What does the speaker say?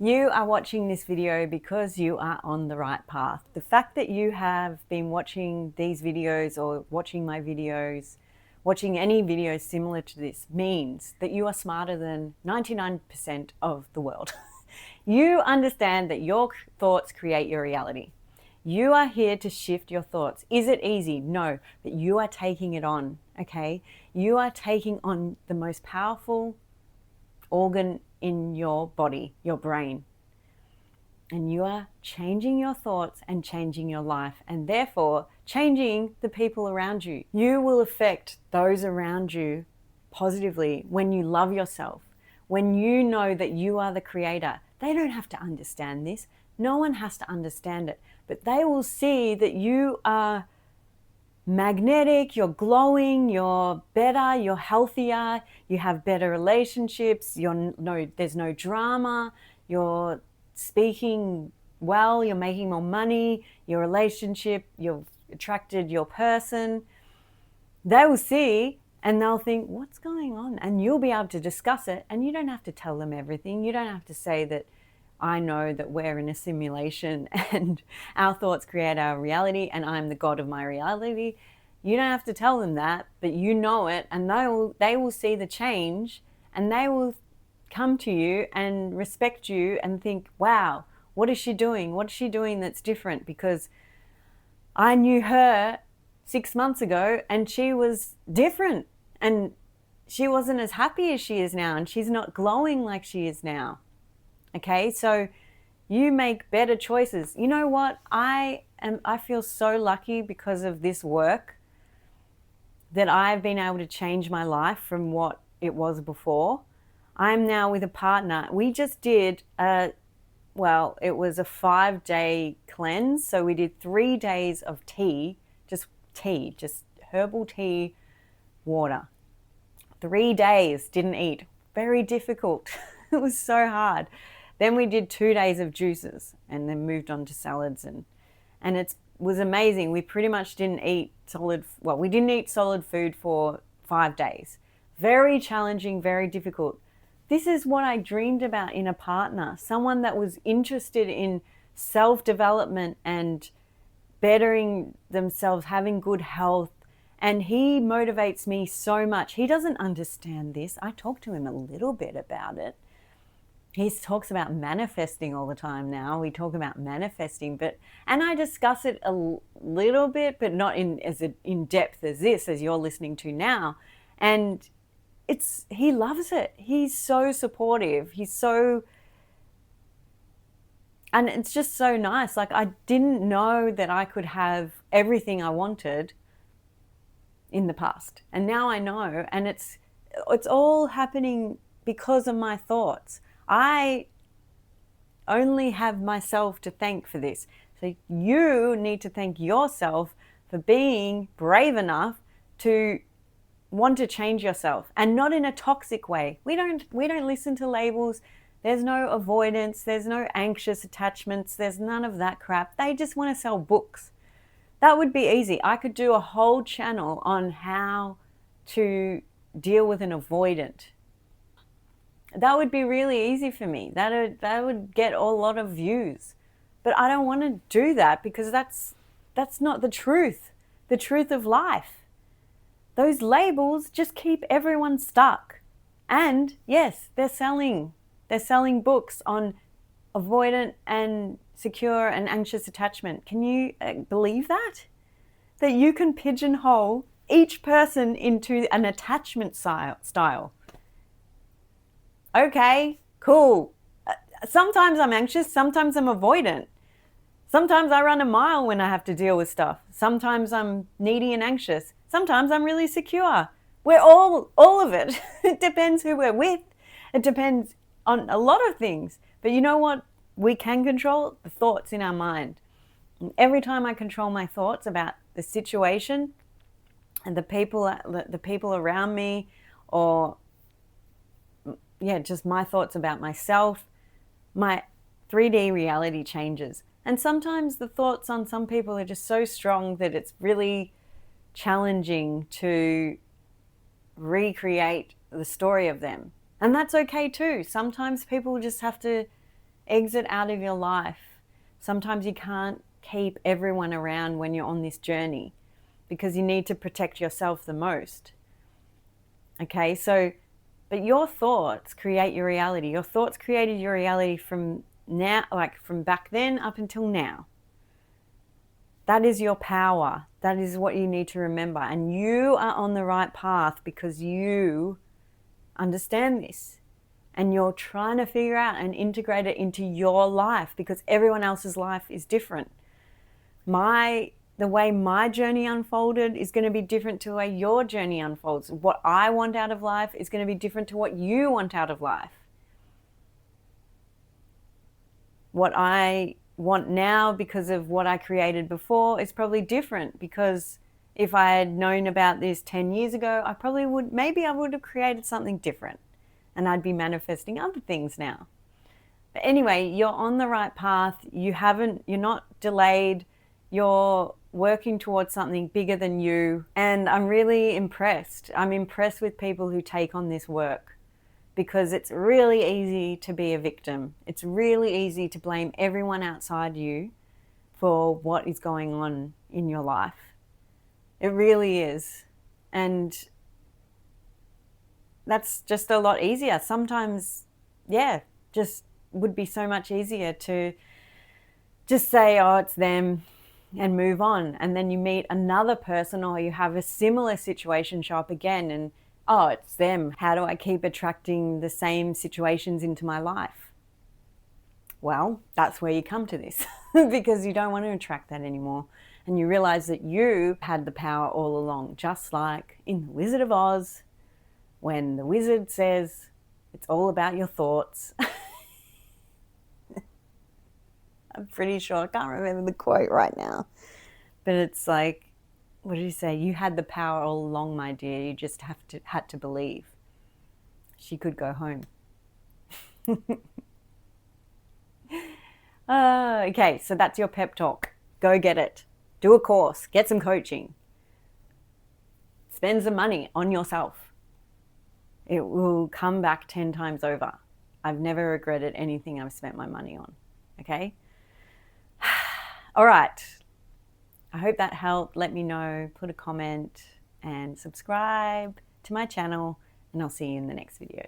You are watching this video because you are on the right path. The fact that you have been watching these videos or watching my videos, watching any videos similar to this means that you are smarter than 99% of the world. You understand that your thoughts create your reality. You are here to shift your thoughts. Is it easy? No, but you are taking it on, okay? You are taking on the most powerful organ in your body, your brain. And you are changing your thoughts and changing your life, and therefore changing the people around you. You will affect those around you positively when you love yourself, when you know that you are the creator. They don't have to understand this. No one has to understand it, but they will see that you are magnetic, you're glowing, you're better, you're healthier, you have better relationships, there's no drama, you're speaking well, you're making more money, your relationship, you've attracted your person. They will see and they'll think, what's going on? And you'll be able to discuss it, and you don't have to tell them everything. You don't have to say that I know that we're in a simulation and our thoughts create our reality and I'm the God of my reality. You don't have to tell them that, but you know it, and they will see the change, and they will come to you and respect you and think, wow, what is she doing? What is she doing that's different? Because I knew her 6 months ago and she was different, and she wasn't as happy as she is now, and she's not glowing like she is now. Okay, so you make better choices. You know what? I feel so lucky because of this work that I've been able to change my life from what it was before. I'm now with a partner. We just did it was a 5-day cleanse. So we did 3 days of tea, just herbal tea, water. 3 days, didn't eat. Very difficult. It was so hard. Then we did 2 days of juices and then moved on to salads, and it was amazing. We pretty much didn't eat we didn't eat solid food for 5 days. Very challenging, very difficult. This is what I dreamed about in a partner, someone that was interested in self-development and bettering themselves, having good health. And he motivates me so much. He doesn't understand this. I talk to him a little bit about it. He talks about manifesting all the time now. We talk about manifesting, and I discuss it a little bit, but not as in depth as this, as you're listening to now. And he loves it. He's so supportive. And it's just so nice. Like, I didn't know that I could have everything I wanted in the past, and now I know, and it's all happening because of my thoughts. I only have myself to thank for this. So you need to thank yourself for being brave enough to want to change yourself, and not in a toxic way. We don't listen to labels. There's no avoidance. There's no anxious attachments. There's none of that crap. They just want to sell books. That would be easy. I could do a whole channel on how to deal with an avoidant. That would be really easy for me. That would get a lot of views. But I don't want to do that, because that's not the truth of life. Those labels just keep everyone stuck. And yes, they're selling books on avoidant and secure and anxious attachment. Can you believe that? That you can pigeonhole each person into an attachment style. Okay, cool. Sometimes I'm anxious, sometimes I'm avoidant. Sometimes I run a mile when I have to deal with stuff. Sometimes I'm needy and anxious. Sometimes I'm really secure. We're all of it. It depends who we're with. It depends on a lot of things. But you know what we can control? The thoughts in our mind. And every time I control my thoughts about the situation and the people around me, or just my thoughts about myself, my 3D reality changes. And sometimes the thoughts on some people are just so strong that it's really challenging to recreate the story of them. And that's okay too. Sometimes people just have to exit out of your life. Sometimes you can't keep everyone around when you're on this journey because you need to protect yourself the most. Okay, so, but your thoughts create your reality. Your thoughts created your reality from now, like from back then up until now. That is your power. That is what you need to remember. And you are on the right path because you understand this. And you're trying to figure out and integrate it into your life because everyone else's life is different. The way my journey unfolded is going to be different to the way your journey unfolds. What I want out of life is going to be different to what you want out of life. What I want now because of what I created before is probably different, because if I had known about this 10 years ago, maybe I would have created something different and I'd be manifesting other things now. But anyway, you're on the right path. You're not delayed. You're working towards something bigger than you. And I'm really impressed. I'm impressed with people who take on this work, because it's really easy to be a victim. It's really easy to blame everyone outside you for what is going on in your life. It really is. And that's just a lot easier. Sometimes, just would be so much easier to just say, oh, it's them, and move on. And then you meet another person or you have a similar situation show up again and, oh, it's them. How do I keep attracting the same situations into my life? Well, that's where you come to this because you don't want to attract that anymore. And you realize that you had the power all along, just like in The Wizard of Oz, when the wizard says, it's all about your thoughts. I'm pretty sure, I can't remember the quote right now, but it's like, what did he say? You had the power all along, my dear. You just had to believe. She could go home. Okay, so that's your pep talk. Go get it. Do a course. Get some coaching. Spend some money on yourself. It will come back 10 times over. I've never regretted anything I've spent my money on. Okay? All right. I hope that helped. Let me know, put a comment and subscribe to my channel, and I'll see you in the next video.